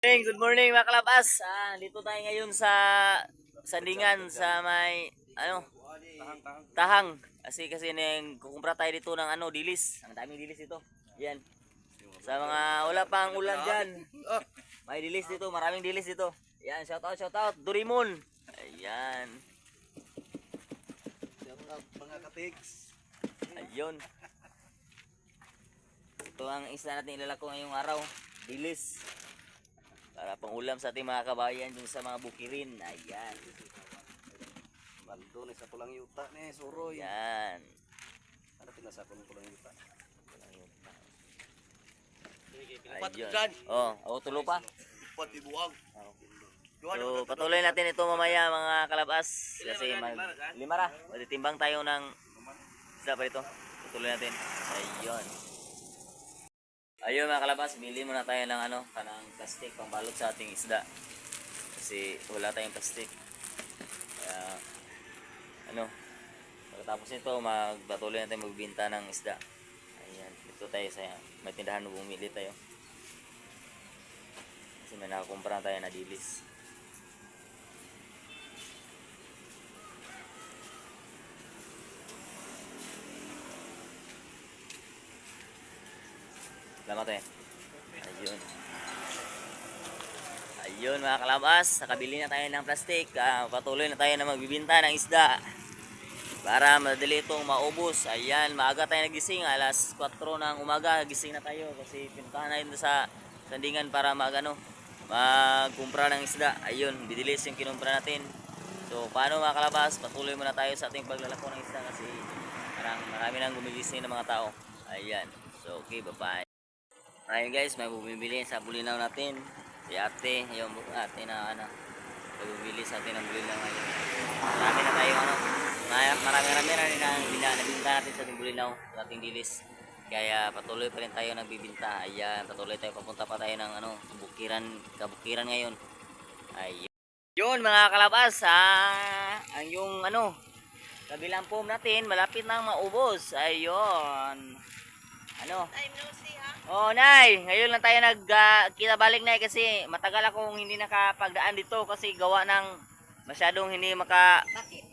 Good morning mga kalabas. Dito tayo ngayon sa Sandingan sa may Tahang. Kasi kukumpra tayo dito ng dilis. Ang daming dilis dito. Yan. Sa mga wala pang ulan diyan. May dilis dito, maraming dilis dito. Yan, shout out Dorimon. Ayan. Mga katigs. Ayun. Ito ang isla natin ilalako ngayong araw. Dilis. Para pang ulam sa ating mga kabayan dun sa mga bukirin. Ayan. Bando ni sa pulang yuta ni suroy. Ayan. Ano pinasakon ng pulang yuta? Ayun. Oh, tulo pa. Pati buwag. So, patuloy natin ito mamaya mga kalabas. Kasi lima ra. Matitimbang tayo ng isda pa ito. Patuloy natin. Ayun. Ayun mga kalabas, bili muna tayo ng kanang plastic pangbalot sa ating isda. Kasi wala tayong plastic. Kaya pagkatapos nito, magpatuloy natin magbenta ng isda. Ayan, dito tayo sa may tindahan, bumili tayo. Kasi may nakakumpara tayo na dilis. Salamat eh. Ayun. Ayun mga kalabas, nakabili na tayo ng plastic. Patuloy na tayo na magbibinta ng isda. Para madali itong maubos. Ayan, maaga tayo nagising. Alas 4 ng umaga, gising na tayo. Kasi pinuntahan na ito sa Sandingan para magkumpra ng isda. Ayun, bidilis yung kinumpra natin. So, paano mga kalabas? Patuloy muna tayo sa ating paglalako ng isda kasi parang marami nang gumigising ng mga tao. Ayan. So, okay, bye-bye. Ayun guys, may bumibili sa bulinaw natin. Si ate, yung ate na bumibili sa atin ng bulinaw ngayon. Marami na tayo marami na rin ang nabinta natin sa ating bulinaw, sa ating dilis. Kaya patuloy pa rin tayo nagbibinta. Ayan, patuloy tayo, papunta pa tayo ng kabukiran ngayon. Ayun. Yun mga kalabas, ang yung kabilang foam natin malapit nang maubos. Ayun. Time no see ha? Oh, Nay, ngayon lang tayo kita balik, Nay, kasi matagal akong hindi nakapagdaan dito kasi gawa ng masyadong hindi Bakit?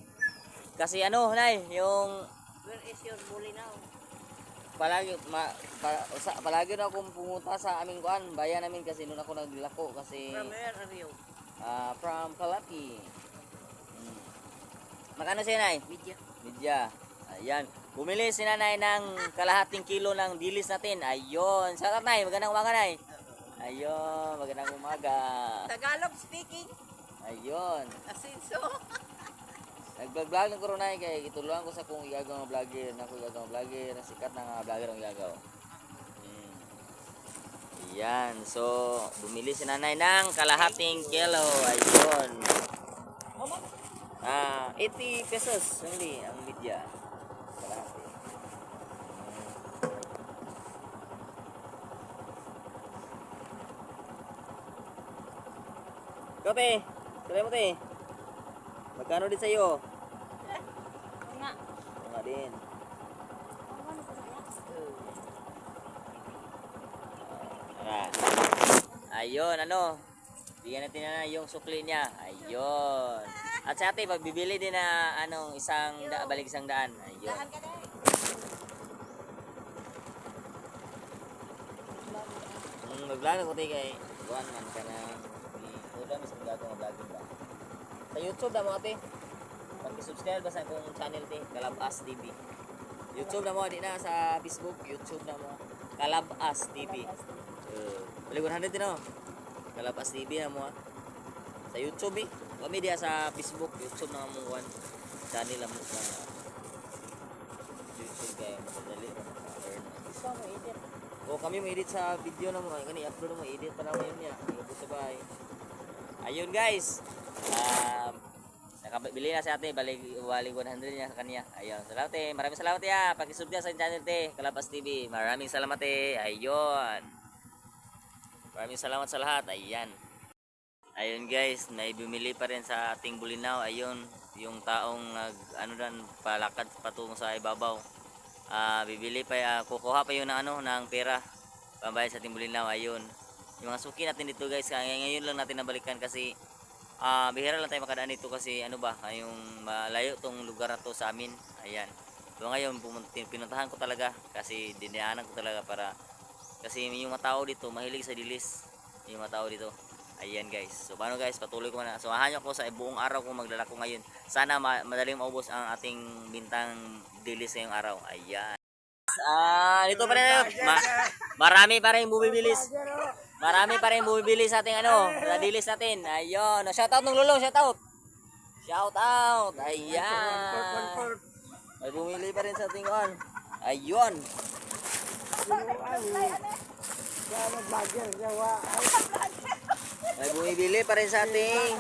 kasi Nay, yung Where is your bully now? palagi na akong pumunta sa aming bayan namin kasi noon ako naglako kasi From where are you? from Calapi. Magkano siya, Nay? Midya. Ayan. Bumili si Nanay ng kalahating kilo ng dilis natin. Ayun. Sarap, Nay. Magandang umaga, Nay. Ayun. Magandang umaga. Tagalog speaking. Ayun. Asinso. Nag-vlog ng Nay kay itulungan ko sa kung igagaw ng vlogger. Ako igagaw ng vlogger. Sikat na vlogger ang igagaw. Ayan. So, bumili si Nanay ng kalahating kilo. Ayun. 80 pesos only ang midya. Kote, try mo te. Magkano din sa'yo? Nga. Nga din. Ayun, bigyan natin na yung sukli niya. Ayun. At sa ate, pagbibili din na balik isang daan. Ayun. Daan ka na. Mag-vlog ako tayo kay Juan man ka na ulam is gagawin vlogging ba. Sa YouTube na mo ate. Pag-subscribe ba sa akong channel te, Kalabas TV. YouTube na mo, di na sa Facebook, YouTube na mo. Kalabas TV. Balik 100 din Kalabas TV na mo. Sa YouTube kami dia sa Facebook, YouTube na mo channel na mo sa YouTube kaya madali. Isa mo edit. O kami mo edit sa video na mo, kani upload mo edit pa naman yun niya. Sabay. Ayun guys. Nakabili na si ate, balik 100 niya sa kanya. Ayun, salamat eh. Maraming salamat ya. Pag-subscribe sa channel te, Kalabas TV. Maraming salamat eh. Ayun. Maraming salamat sa lahat. Ayan. Ayun guys, may bumili pa rin sa ating bulinaw. Ayun, yung taong palakad patungo sa ibabaw. Bibili pa, kukuha pa yun ng pera pambayad sa ating bulinaw. Ayun. yung mga suki natin dito guys. Kaya ngayon lang natin nabalikan kasi bihira lang tayo makadaan dito kasi ano ba, yung malayo tong lugar na to sa amin. Ayan. So ngayon pinuntahan ko talaga kasi dinaanan ko talaga para kasi yung mga tao dito mahilig sa dilis. Yung mga tao dito. Ayan guys. So paano guys, patuloy ko na. Samahan niyo ako sa buong araw kung maglalako ngayon. Sana madaling maubos ang ating bintang dilis ngayong araw. Ayan. Dito pa rin marami pa rin bumibilis. Marami pa rin bumibili sa ating sa dilis natin. Ayun. Shout out ng lulong, shout out. Shout out. Ayan. May bumili pa rin sa ating on. Ayun. May bumibili pa rin sa ating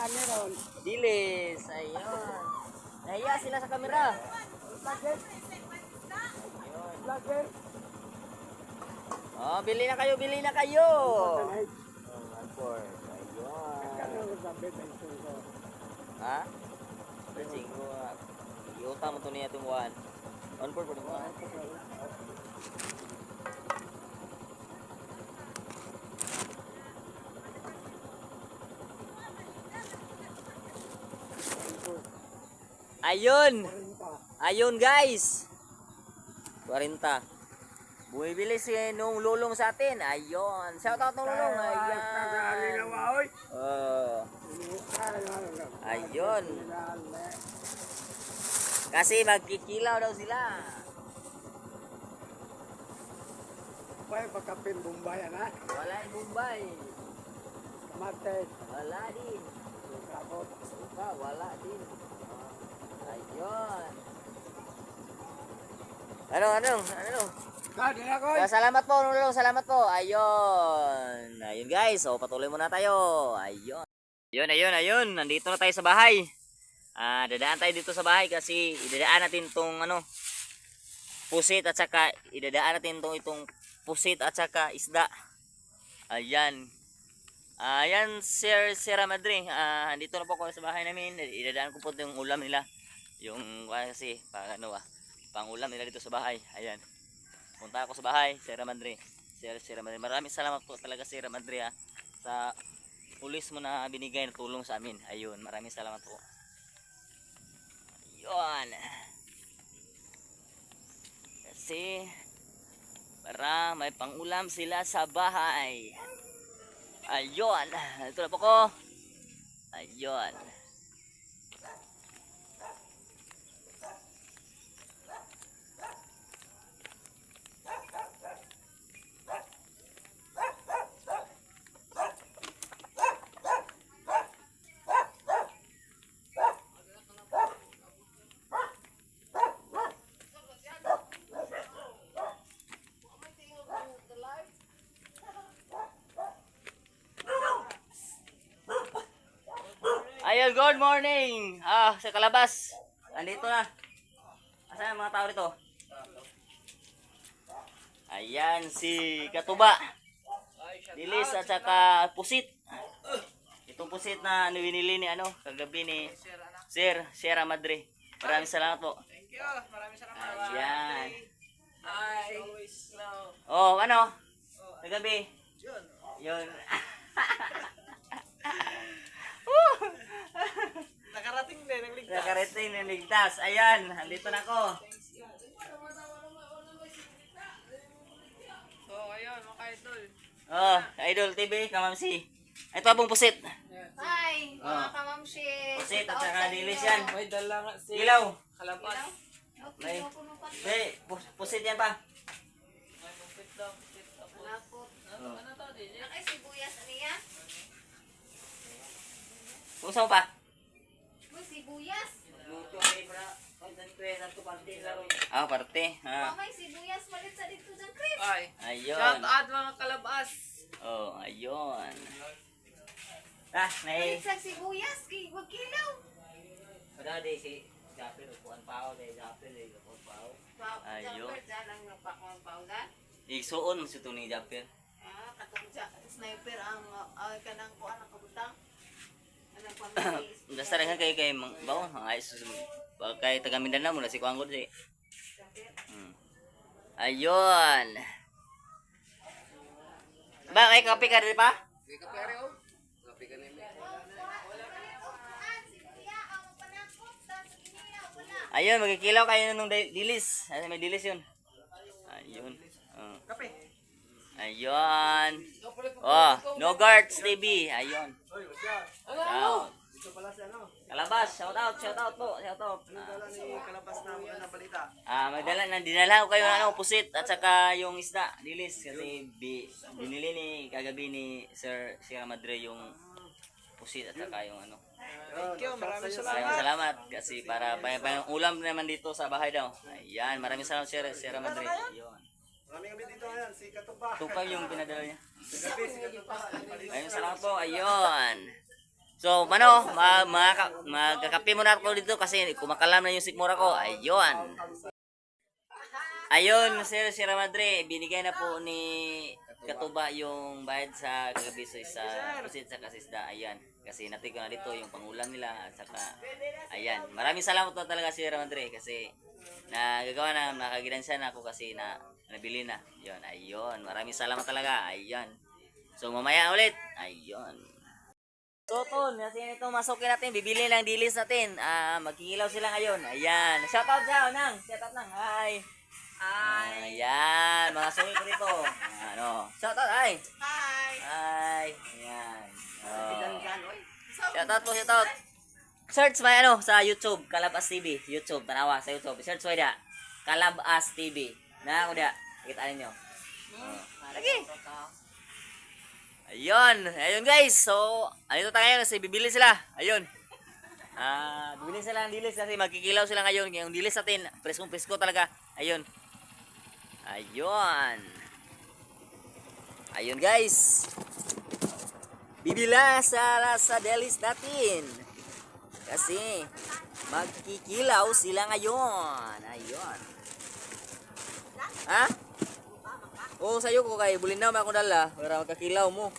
dilis. Ayun. Nahiya sila sa kamera. Oh, bili na kayo, bili na kayo. Ha? Singko. Iuta mo to niya tumuan. On board po mo. Ayun. Ayun guys. 40. Bumibili si nung lulong sa atin. Ayun. Shout out nung lulong. Ayan. Ayun. Kasi magkikilaw daw sila. Pwede pagkapin Bombay na. Wala yung Bombay. Kamates. Wala din. Kapot. Wala din. Ayun. Ano? Kadi na ko. Salamat po, Lulong. Salamat po. Ayun. Ayun guys. So, patuloy muna tayo. Ayun. Ayun. Nandito na tayo sa bahay. Dadaan tayo dito sa bahay kasi idadaan natin tong pusit at saka idadaan natin itong pusit at saka isda. Ayan. Ayan, Sierra Madre. Andito na po ako sa bahay namin. Idadaan ko po yung ulam nila. Yung kasi pang ulam nila dito sa bahay. Ayan. Punta ako sa bahay, Sierra Madre. Sierra Madre. Maraming salamat po talaga Sierra Madre sa pulis mo na binigay na tulong sa amin. Ayun, maraming salamat po. Ayun. Kasi para may pangulam sila sa bahay. Ayun. Ito na po ko. Ayun. Ayun, good morning. Sa Kalabas. Andito na. Asan ang mga tao rito? Ayan, si Katuba. Dilis at saka pusit. Itong pusit na binili ni kagabi ni Sierra Madre. Maraming salamat po. Thank you. Maraming salamat. Ayan. Hi. Always slow. Oh, kagabi. Yun. Nakarating din ang ligtas. Nakarating ng ligtas. Ayan, andito na ako. So, ayun, mga idol. Oh, Idol TV, Kamamsi. Ito abong pusit. Hi, mga kamamshi. Pusit at saka dilis yan. May dala nga si Ilaw. Kalabas. May, pusit yan pa. May bukit daw. Ano to? Nakay sibuyas niya? Pusa mo pa. May sibuyas? Luto ay para. Parte. May sibuyas malit sa dito dyan, Chris. Ay. Ayun. Shout out mga kalabas. Oh, ayun. Malit sa sibuyas, wag kilaw. Pagkakadi si Japil, upuan pa ako. Japil, upuan pa ako. Ayun. Dyan ang napakawang paulan. Igsuon mo si Tony Japil. Katong sniper ang kanang kuan ang kabutang. Anong pamilya. Basta rin kay bawon ang ayos kay taga Mindanao mo na si Kuangod si. Ayun. Ba kay kape ka rin pa? Kape ka nila. Ayun, magkikilaw kayo nung dilis. Ay, may dilis yun. Ayun. Oh. Kape. Ayun. Oh, No Guards TV. Ayun. Shout. Ito pala si ano. Kalabas, shout out po, shout out. Dala ni Kalabas na mga balita. Dinala ko kayo ng ano, pusit at saka yung isda, dilis kasi binili ni kagabi ni Sir Madre yung pusit at saka yung ano. Thank you, maraming Maraming salamat kasi para pang ulam naman dito sa bahay daw. Ayan, maraming salamat Sir Madre. Ayun. Maraming kami dito ngayon, si Katupa. Tupang yung pinadala niya. Gabi, si Katupa. Maraming salamat po. Ayun. So, magkakape muna ako dito kasi kumakalam na yung sikmura ko. Ayun. Ayun, Sir Madre, binigay na po ni Katuba yung bayad sa kagabi sa pusit sa kasisda. Ayan. Kasi natin ko na dito yung pangulam nila at saka ayan. Maraming salamat po talaga Sir Madre kasi nagagawa na nakagidansya na ako kasi nabili na. Ayun, ayun. Maraming salamat talaga. Ayun. So, mamaya ulit. Ayun. So, kasi ito masukin natin, bibili lang dilis natin. Magkikilaw sila ngayon. Ayan. Shoutout siya, Nang. Shoutout Nang. Hi. Ayan. Mga suki ko dito. Ano. Shoutout. Hi. Hi. Ayan. Shoutout po, shoutout. Search may ano sa YouTube, Kalabas TV. YouTube, tanawa sa YouTube. Search mo dia. Kalabas TV. Na ako dia. Kitaan niyo. Lagi. Ayun guys. So, andito tayo ngayon kasi bibili sila. Ayun. Bibili sila ng dilis kasi magkikilaw sila ngayon. Yung dilis natin, presko talaga. Ayun. Ayun guys. Bibila sa delis natin. Kasi magkikilaw sila ngayon. Ayun. Ha? Oo, sa'yo ko kay bulinaw may akong dala para magkakilaw mo.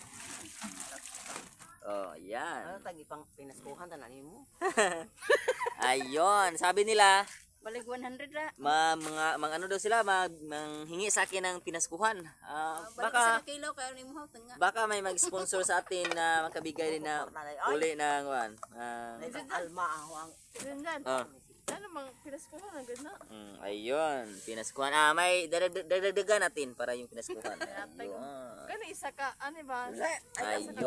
Oh, yan. Ano tagi pang pinaskuhan tanan mo? Ayun, sabi nila, Balik 100 ra. mga ano daw sila, manghingi sa akin ng pinaskuhan. Baka kilaw kayo ni mo tanga. Baka may mag-sponsor sa atin na makabigay din na uli ng kuan. Alma ang. Ganyan. Oh. Ano mang pinaskuhan na gana? Ayun, pinaskuhan. May dagdagan natin para yung pinaskuhan. Ayun. Kana isa ka ano ba? Ayun.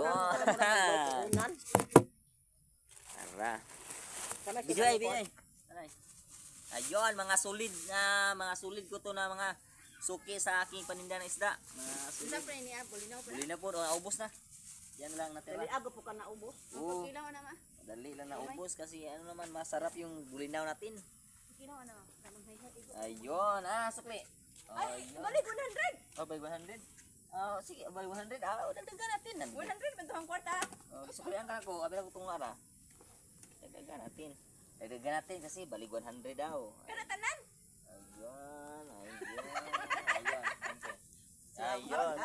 Tara. Bigay. Ayun, mga solid ko to na mga suki sa aking paninda ng isda. Mga solid. Siyempre ni bulinaw pa. Buli na po, ubos na. Yan lang natira. Dali ago po ka na ubos. Oo. Kilaw na ma. Dali lang na ubos kasi ano naman masarap yung bulinaw natin. Kilaw na ma. Ayun, sukli. Ayun. Balik 100. Oh, by 100. Sige, by 100. Dagdagan natin. 100 man to ang kwarta. Suklihan ka ko, abi na ko itong ara. Dagdagan natin. Dagdagan natin kasi balik 100 daw. Kana tanan. Ayun.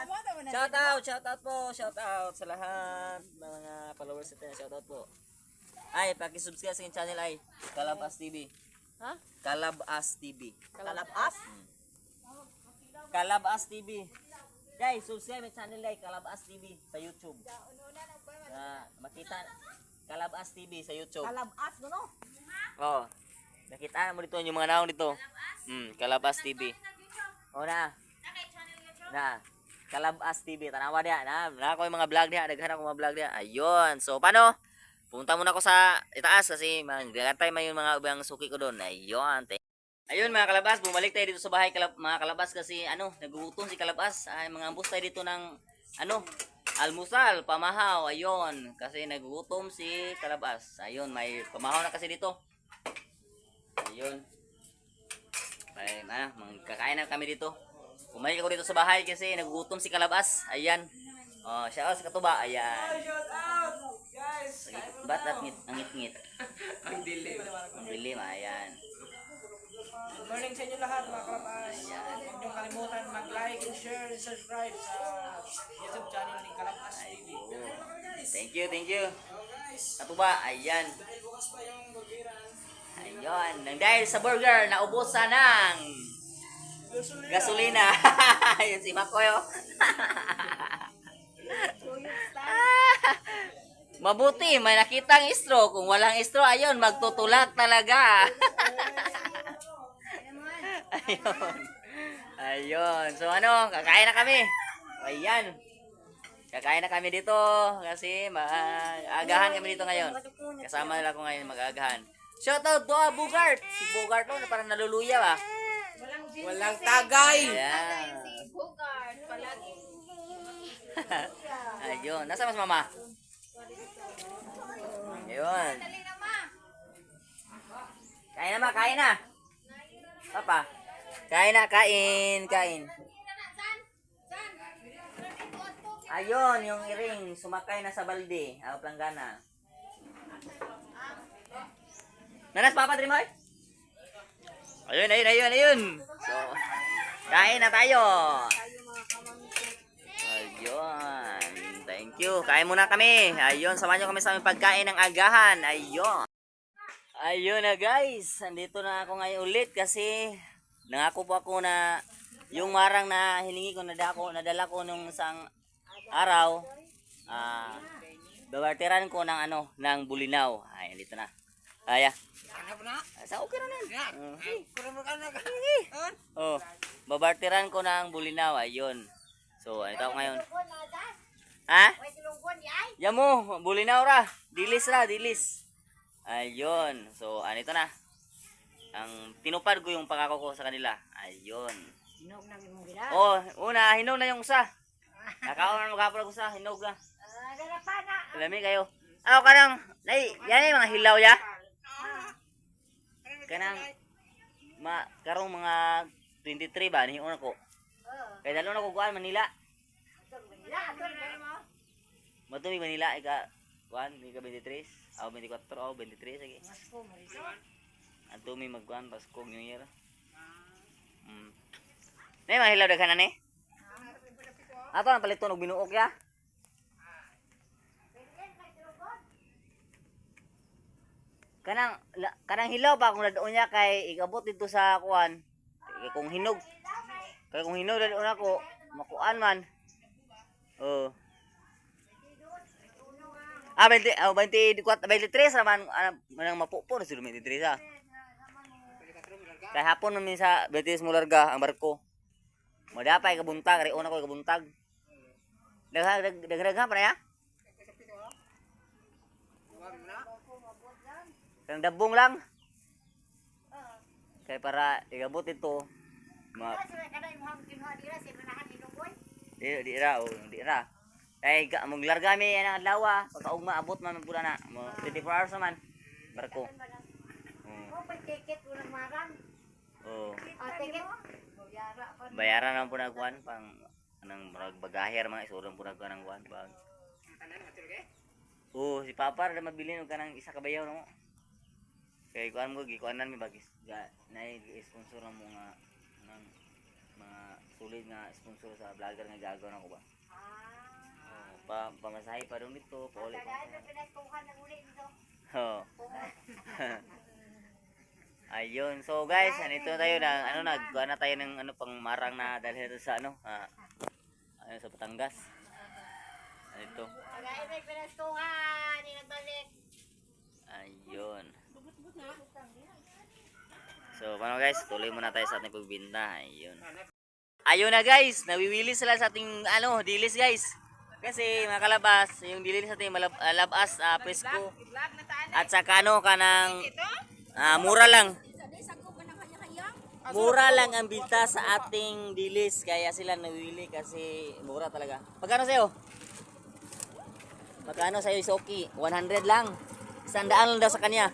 Shoutout po. Shoutout sa lahat ng mga followers natin. Shoutout po. Ay, paki-subscribe sa aking channel ay Kalabas TV. Ha? Kalabas TV. Kalabas? Kalabas TV. Guys, subscribe sa channel ay Kalabas TV sa YouTube. Makita Kalabas TV sa YouTube. Kalabas no? Oh. Nakita mo dito yung mga naong dito. Kalabas TV. Oh na. Kalabas TV. Tanawa dia. Na ako yung mga vlog dia. Daghan ako mga vlog dia. Ayun. So, paano? Punta muna ako sa itaas kasi magagantay man yung mga ibang suki ko doon. Ayun. Ayun mga kalabas. Bumalik tayo dito sa bahay mga kalabas kasi nagugutom si kalabas. Ay, mga ambos tayo dito ng almusal, pamahaw. Ayun. Kasi nagugutom si kalabas. Ayun. May pamahaw na kasi dito. Ayun. Ay, magkakain na kami dito. Bumalik ako dito sa bahay kasi nagugutom si kalabas. Ayan. Oh, shout out sa Katuba. Ayan. Shout out, guys. Ba't ang ngit-ngit? Ang dilim. Ang dilim. Ayan. Good morning sa inyo lahat mga Kalabas. Huwag niyong kalimutan mag-like and share and subscribe sa YouTube channel ni Kalabas TV. Thank you. Katuba. Ayan. Dahil bukas pa yung burgeran. Ayun. Nang dahil sa burger, naubusan ng gasolina. Ayun si Makoy. Mabuti, may nakitang istro. Kung walang istro, ayun, magtutulak talaga. Ayun. Ayun. So ano, kakain na kami. Ayan. Kakain na kami dito kasi mag-agahan kami dito ngayon. Kasama nila ko ngayon mag-agahan. Shoutout to Bugart. Si Bugart na parang naluluya ba? Walang tagay. Ayan. Bogart, palagi. Ayun. Nasa mas mama? Ayun. Dali na, ma. Kain na ma, kain na. Papa. Kain na, kain. Ayun, yung iring, sumakay na sa balde. Ako planggana. Nanas, Papa, Drimoy? Ayun. So, kain na tayo. Ayun. Thank you. Kain muna kami. Ayun, samahan nyo kami sa aming pagkain ng agahan. Ayun. Ayun na guys. Andito na ako ngayon ulit kasi nangako po ako na yung marang na hiningi ko, nadala ko nung isang araw, babartiran ko ng ng bulinaw. Ay, dito na. Aya. Sa okay na yan. Oh, babartiran ko ng bulinaw. Ayun. So, ito ako ngayon. Ha? Yamo, bulinaw ra. Dilis. Ayun. So, anito na. Ang tinupad ko yung pangako ko sa kanila. Ayun. Oh, una, hinog na yung isa. Nakaon na magkapal ko sa hinog na. Lami kayo. Ako kanang, yan yung mga hilaw ya. Kanang, karong mga 23 ba, nihiyon ako. Kaya dalo na ko kuhaan, Manila. Matumi Manila, ika 23, ako 24, ako 23, sige. Ang tumi magkuhan, Pasko, New Year. Nay, mga hilaw daghan na ni? Ato ang palito ng binuok ya. Kanang hilaw pa kung nadoon niya kay ikabot dito sa kuan. Kung hinog. Kay kung hinog dadoon ako, makuan man. Oh. 23 naman manang mapupo na sila 23 sa. Kay hapon man sa 23 mo larga ang barko. Madapay kabuntag, reon ako kabuntag. Dagdag pa na ya? Kang dabong lang. Kaya para igabot ito. Di ra. Kaya maglarga mi ang adlaw. Pagkaugma abot man pula na. 24 hours naman. Barko. Oh. Bayaran naman po na kuan pang anang bagaher mga isurong po na kuan ng kuan bag. Oh, si Papa ra mabili og kanang isa ka bayaw no. Kay kuan mo gikuanan mi bagis. Na sponsor ng mga sulit nga sponsor sa vlogger nga gagaw na ko ba. Pamasahe pa dun dito, pauli pa. Oh. Ayun. So guys, nandito tayo na nagkuha na tayo ng pang marang na dalhin sa sa Batangas. Ito. Ayun. So, paano guys? Tuloy muna tayo sa ating pagbinta. Ayun. Ayun na guys, nawiwili sila sa ating dilis guys. Kasi mga kalabas, yung dilis sa ating malabas, presko. At saka kanang mura lang. Mura lang ang binta sa ating dilis. Kaya sila nawili kasi mura talaga. Magkano sa'yo? Magkano sa'yo Isoki? 100 lang. 100 lang daw sa kanya.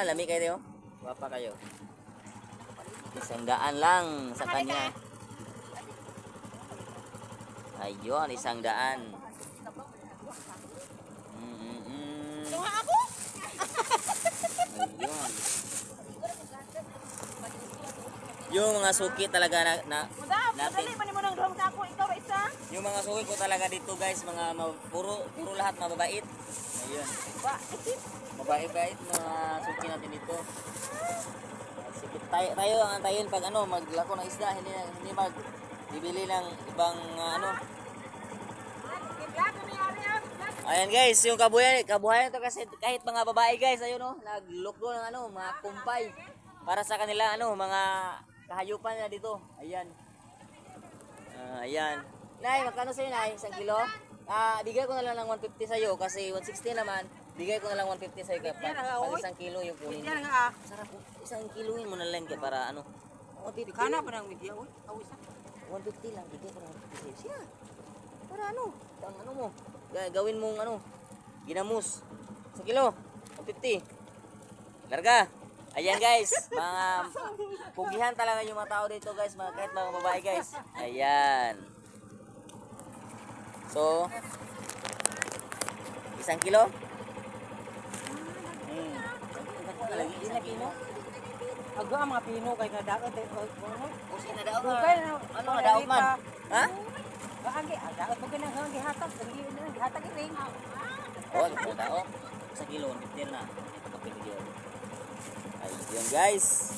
Lami kayo. Wapa kayo. 100 lang sa kanya. Ayun, 100. Tunga ako? Ayun. Yung mga suki talaga na natin. Dali, panin mo ng drum sa ako. Ikaw, isa. Yung mga suki ko talaga dito guys, puro lahat mababait. Ayun. Mabait mga suki natin dito. Sikip tayo ang antayin pag maglako ng isda, hindi bibili ng ibang Ayan guys, yung kabuhayan to kasi kahit mga babae guys, ayun oh, naglukdo ng ano, mga kumpay para sa kanila ano, mga kahayupan nila dito. Ayan. Ayan. Nay, magkano sa'yo, Nay? 1 kilo? Bigay ko na lang ng 150 sa'yo kasi 160 naman. Bigay ko na lang 150 sa'yo kaya pag 1 kilo yung kunin mo. Sarap po. 1 kiloin mo na lang kaya para ano. 150 Kana pa ng media, uy. Awis 150 lang. Bigay ko ng 150 sa'yo. Siya. Para ano? Ang ano mo. Gawin mong ano. Ginamos. 1 kilo. 150. Larga. Ayan guys. Mga pugihan talaga yung mga tao dito guys. Kahit mga babae guys. Ayan. So, 1 kilo? Hindi na pino. Aga ang mga pino kay nadaot eh. Usin na daw Dugay na. Ano na daw man? Ha? Kaagi, daot mo ganang hangi hatag, hindi na hatag iring. Oh, na daw. 1 kilo, 15 na. Ito kapigil. Ayun guys.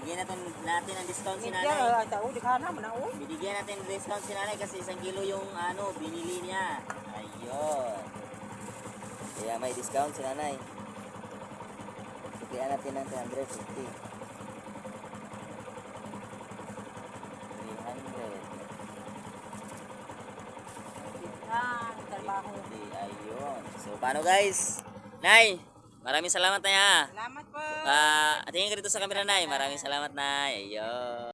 Bigyan natin ng discount si nanay. Media ay tao di kana man oh. Bibigyan natin ng discount si nanay kasi 1 kilo yung ano, binili niya. Ayun. Kaya may discount si nanay. Bigyan natin ng 350. 300. Trabaho. Ayun. So, paano guys? Nay, maraming salamat na ya. Salamat po. Tingin ka dito sa camera, Nay. Maraming salamat, Nay. Ayun.